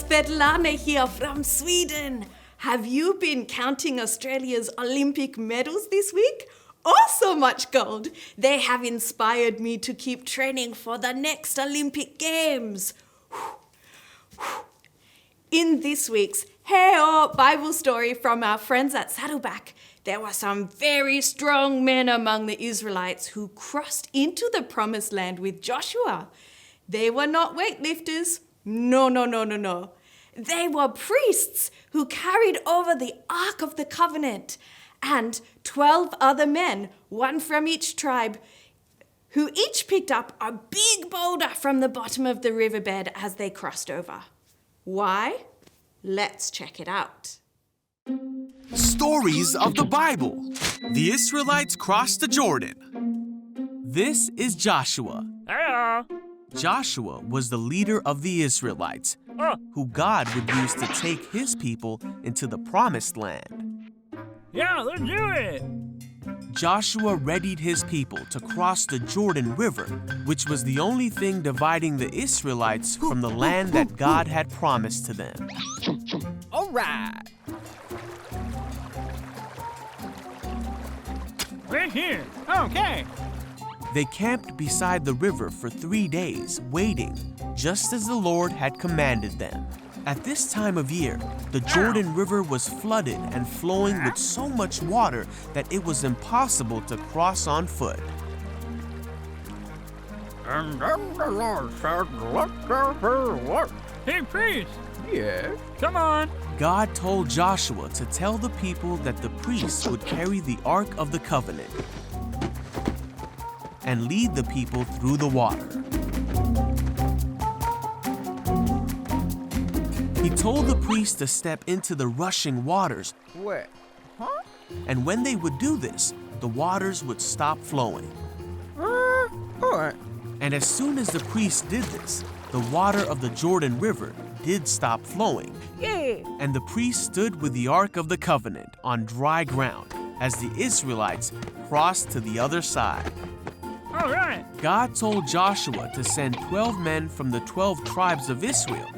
Svetlana here from Sweden. Have you been counting Australia's Olympic medals this week? Oh, so much gold. They have inspired me to keep training for the next Olympic Games. In this week's Hey Bible story from our friends at Saddleback, there were some very strong men among the Israelites who crossed into the promised land with Joshua. They were not weightlifters. No. They were priests who carried over the Ark of the Covenant, and 12 other men, one from each tribe, who each picked up a big boulder from the bottom of the riverbed as they crossed over. Why? Let's check it out. Stories of the Bible. The Israelites crossed the Jordan. This is Joshua. Hello. Joshua was the leader of the Israelites, who God would use to take his people into the promised land. Yeah, let's do it. Joshua readied his people to cross the Jordan River, which was the only thing dividing the Israelites from the land that God had promised to them. All right. We're here. Okay. They camped beside the river for 3 days, waiting, just as the Lord had commanded them. At this time of year, the Jordan River was flooded and flowing with so much water that it was impossible to cross on foot. And then the Lord said, "Let there be light." Hey, priest. Yes? Come on. God told Joshua to tell the people that the priests would carry the Ark of the Covenant and lead the people through the water. He told the priests to step into the rushing waters. Wait. Huh? And when they would do this, the waters would stop flowing. All right. And as soon as the priests did this, the water of the Jordan River did stop flowing. Yeah. And the priests stood with the Ark of the Covenant on dry ground as the Israelites crossed to the other side. All right. God told Joshua to send 12 men from the 12 tribes of Israel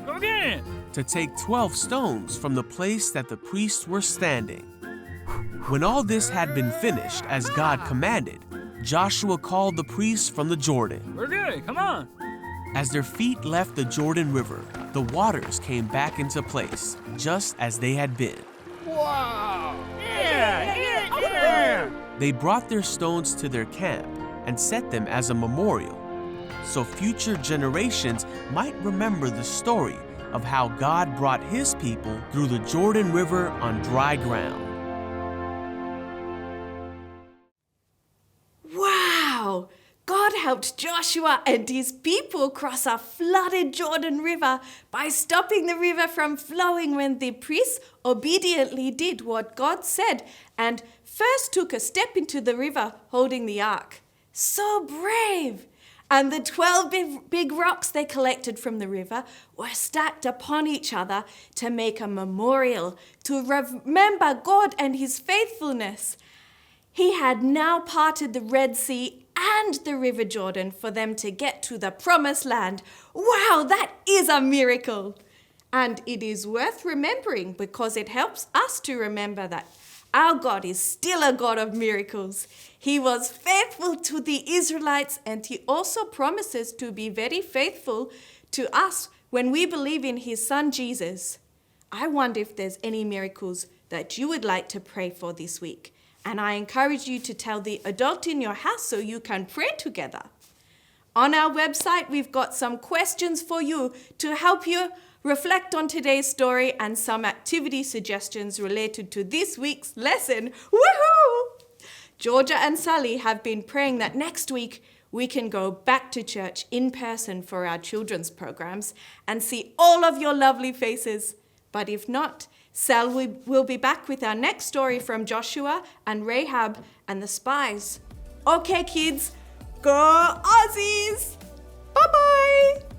Go get it. to take 12 stones from the place that the priests were standing. When all this had been finished as God commanded, Joshua called the priests from the Jordan. We're good. Come on. As their feet left the Jordan River, the waters came back into place, just as they had been. Wow. Yeah. They brought their stones to their camp and set them as a memorial, so future generations might remember the story of how God brought his people through the Jordan River on dry ground. Wow! God helped Joshua and his people cross a flooded Jordan River by stopping the river from flowing when the priests obediently did what God said and first took a step into the river holding the ark. So brave! And the 12 big rocks they collected from the river were stacked upon each other to make a memorial to remember God and his faithfulness. He had now parted the Red Sea and the River Jordan for them to get to the promised land. Wow, that is a miracle! And it is worth remembering because it helps us to remember that our God is still a God of miracles. He was faithful to the Israelites, and he also promises to be very faithful to us when we believe in his son Jesus. I wonder if there's any miracles that you would like to pray for this week. And I encourage you to tell the adult in your house so you can pray together. On our website, we've got some questions for you to help you reflect on today's story and some activity suggestions related to this week's lesson. Woohoo! Georgia and Sally have been praying that next week we can go back to church in person for our children's programs and see all of your lovely faces. But if not, Sal will be back with our next story from Joshua and Rahab and the spies. Okay, kids, go Aussies! Bye-bye!